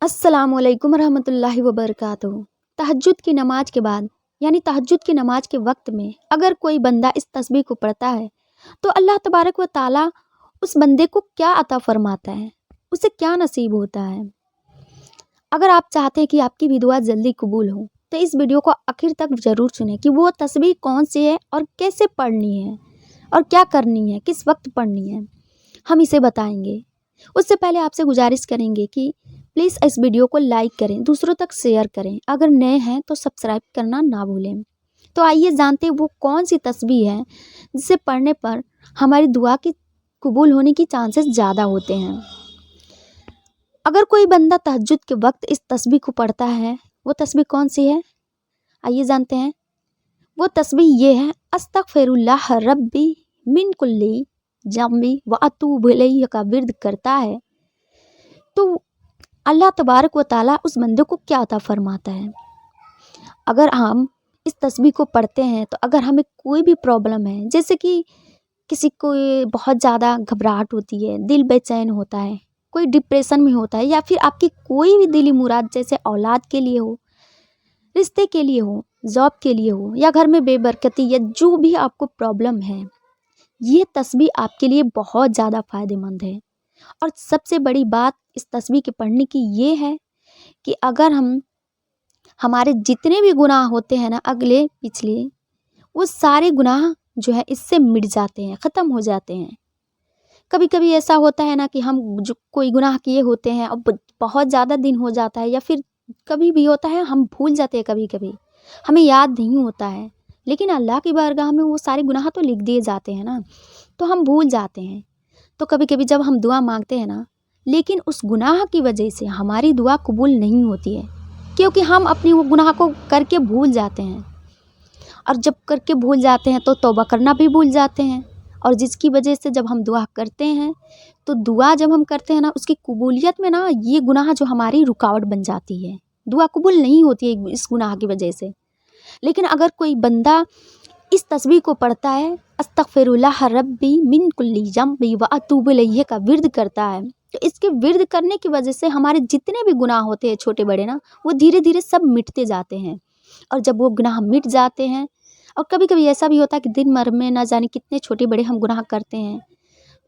अस्सलाम वालेकुम रहमतुल्लाहि व बरकातुहू। तहज्जुद की नमाज के बाद यानी तहज्जुद की नमाज के वक्त में अगर कोई बंदा इस तस्बीह को पढ़ता है तो अल्लाह तबारक व ताला उस बंदे को क्या अता फरमाता है, उसे क्या नसीब होता है। अगर आप चाहते हैं कि आपकी भी दुआ जल्दी कबूल हो तो इस वीडियो को आखिर तक ज़रूर सुनें कि वो तस्बीह कौन सी है और कैसे पढ़नी है और क्या करनी है, किस वक्त पढ़नी है, हम इसे बताएंगे। उससे पहले आपसे गुजारिश करेंगे कि प्लीज़ इस वीडियो को लाइक करें, दूसरों तक शेयर करें, अगर नए हैं तो सब्सक्राइब करना ना भूलें। तो आइए जानते हैं वो कौन सी तस्बीह है जिसे पढ़ने पर हमारी दुआ की कबूल होने की चांसेस ज़्यादा होते हैं। अगर कोई बंदा तहज्जुद के वक्त इस तस्बीह को पढ़ता है, वो तस्बीह कौन सी है, आइए जानते हैं। वो तस्बीह ये है, अस्तगफिरुल्लाह रब्बी मिन कुल्ली जम्बी व अतूबु इलैहि का विर्द करता है तो अल्लाह तबारक व ताला उस बंदे को क्या अता फरमाता है। अगर हम इस तस्बीह को पढ़ते हैं तो अगर हमें कोई भी प्रॉब्लम है, जैसे कि किसी को बहुत ज़्यादा घबराहट होती है, दिल बेचैन होता है, कोई डिप्रेशन में होता है, या फिर आपकी कोई भी दिली मुराद जैसे औलाद के लिए हो, रिश्ते के लिए हो, जॉब के लिए हो, या घर में बेबरकती या जो भी आपको प्रॉब्लम है, ये तस्बीह आपके लिए बहुत ज़्यादा फ़ायदेमंद है। और सबसे बड़ी बात इस तस्बीह के पढ़ने की ये है कि अगर हमारे जितने भी गुनाह होते हैं ना, अगले पिछले, वो सारे गुनाह जो है इससे मिट जाते हैं, ख़त्म हो जाते हैं। कभी कभी ऐसा होता है ना कि हम जो कोई गुनाह किए होते हैं अब बहुत ज़्यादा दिन हो जाता है, या फिर कभी भी होता है हम भूल जाते हैं, कभी कभी हमें याद नहीं होता है, लेकिन अल्लाह की बारगाह में वो सारे गुनाह तो लिख दिए जाते हैं ना, तो हम भूल जाते हैं। तो कभी कभी जब हम दुआ मांगते हैं ना, लेकिन उस गुनाह की वजह से हमारी दुआ कबूल नहीं होती है, क्योंकि हम अपनी वो गुनाह को करके भूल जाते हैं, और जब करके भूल जाते हैं तो तौबा करना भी भूल जाते हैं, और जिसकी वजह से जब हम दुआ करते हैं तो दुआ जब हम करते हैं ना, उसकी कबूलियत में ना ये गुनाह जो हमारी रुकावट बन जाती है, दुआ कबूल नहीं होती है इस गुनाह की वजह से। लेकिन अगर कोई बंदा इस तस्बीह को पढ़ता है, अस्तगफिरुल्लाह रब्बी मिन कुल्ली जम्बी व अतूबु इलैहि का विर्द करता है, तो इसके विर्द करने की वजह से हमारे जितने भी गुनाह होते हैं छोटे बड़े ना, वो धीरे धीरे सब मिटते जाते हैं। और जब वो गुनाह मिट जाते हैं, और कभी कभी ऐसा भी होता है कि दिन भर में ना जाने कितने छोटे बड़े हम गुनाह करते हैं,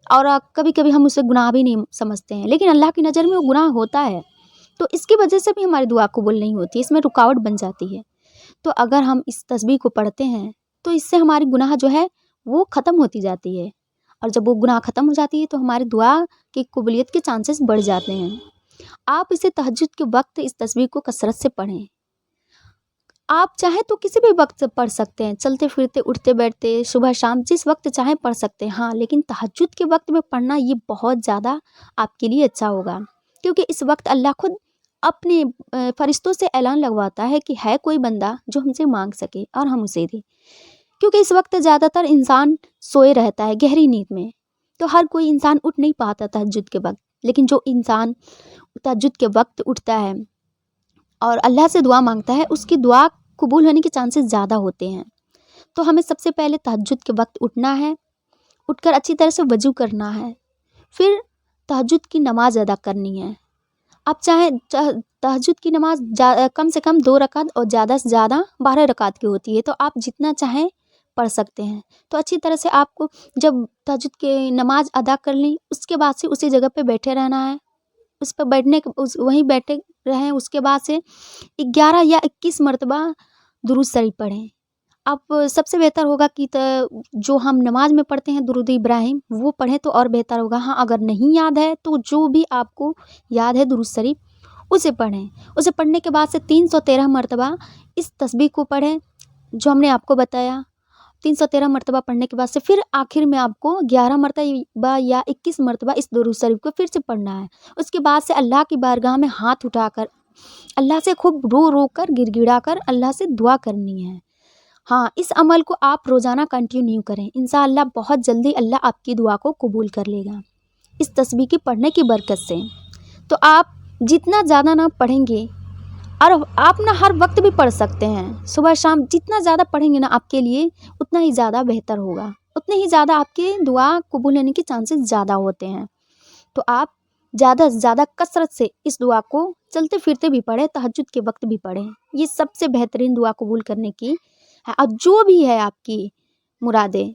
और कभी कभी हम उसे गुनाह भी नहीं समझते हैं, लेकिन अल्लाह की नज़र में वो गुनाह होता है, तो इसकी वजह से भी हमारी दुआ कबूल नहीं होती, इसमें रुकावट बन जाती है। तो अगर हम इस तस्बीह को पढ़ते हैं तो इससे हमारी गुनाह जो है वो ख़त्म होती जाती है, और जब वो गुनाह ख़त्म हो जाती है तो हमारी दुआ की कबूलियत के चांसेस बढ़ जाते हैं। आप इसे तहज्जुद के वक्त इस तस्बीह को कसरत से पढ़ें। आप चाहे तो किसी भी वक्त पढ़ सकते हैं, चलते फिरते, उठते बैठते, सुबह शाम, जिस वक्त चाहें पढ़ सकते हैं। हाँ, लेकिन तहज्जुद के वक्त में पढ़ना ये बहुत ज़्यादा आपके लिए अच्छा होगा, क्योंकि इस वक्त अल्लाह खुद अपने फरिश्तों से ऐलान लगवाता है कि है कोई बंदा जो हमसे मांग सके और हम उसे दें, क्योंकि इस वक्त ज़्यादातर इंसान सोए रहता है गहरी नींद में, तो हर कोई इंसान उठ नहीं पाता तहज्जुद के वक्त। लेकिन जो इंसान तहज्जुद के वक्त उठता है और अल्लाह से दुआ मांगता है, उसकी दुआ कबूल होने के चांसेस ज़्यादा होते हैं। तो हमें सबसे पहले तहज्जुद के वक्त उठना है, उठकर अच्छी तरह से वज़ू करना है, फिर तहज्जुद की नमाज़ अदा करनी है। आप चाहें तहज्जुद की नमाज़ कम से कम 2 रकात और ज़्यादा से ज़्यादा 12 रकात की होती है, तो आप जितना चाहें पढ़ सकते हैं। तो अच्छी तरह से आपको जब तहज्जुद की नमाज़ अदा कर ली, उसके बाद से उसी जगह पे बैठे रहना है, उस पर बैठने वहीं बैठे रहें। उसके बाद से 11 या 21 मरतबा दुरूद शरीफ पढ़ें। आप सबसे बेहतर होगा कि जो हम नमाज में पढ़ते हैं दुरूद इब्राहिम, वो पढ़ें तो और बेहतर होगा। हाँ, अगर नहीं याद है तो जो भी आपको याद है दुरूद शरीफ, उसे पढ़ें। उसे पढ़ने के बाद से 313 मरतबा इस तस्बीह को पढ़ें जो हमने आपको बताया। 313 मरतबा पढ़ने के बाद से फिर आखिर में आपको 11 मरतबा या 21 मरतबा इस दुरूद शरीफ को फिर से पढ़ना है। उसके बाद से अल्लाह की बारगाह में हाथ उठाकर अल्लाह से खूब रो रो कर, गिड़गिड़ा कर अल्लाह से दुआ करनी है। हाँ, इस अमल को आप रोज़ाना कंटिन्यू करें, इंशाअल्लाह बहुत जल्दी अल्लाह आपकी दुआ को कबूल कर लेगा इस तस्बीह की पढ़ने की बरकत से। तो आप जितना ज़्यादा ना पढ़ेंगे, और आप ना हर वक्त भी पढ़ सकते हैं, सुबह शाम जितना ज़्यादा पढ़ेंगे ना आपके लिए उतना ही ज़्यादा बेहतर होगा, उतने ही ज़्यादा आपके दुआ कबूल होने के चांसेस ज़्यादा होते हैं। तो आप زیادہ سے زیادہ کثرت سے اس دعا کو چلتے پھرتے بھی پڑھیں، تہجد کے وقت بھی پڑھیں۔ یہ سب سے بہترین دعا قبول کرنے کی ہے۔ اور جو بھی ہے آپ کی مرادیں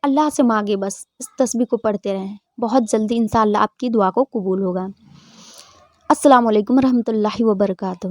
اللہ سے مانگے، بس اس تسبیح کو پڑھتے رہیں، بہت جلدی انشاءاللہ آپ کی دعا کو قبول ہوگا۔ السلام علیکم ورحمۃ اللہ وبرکاتہ۔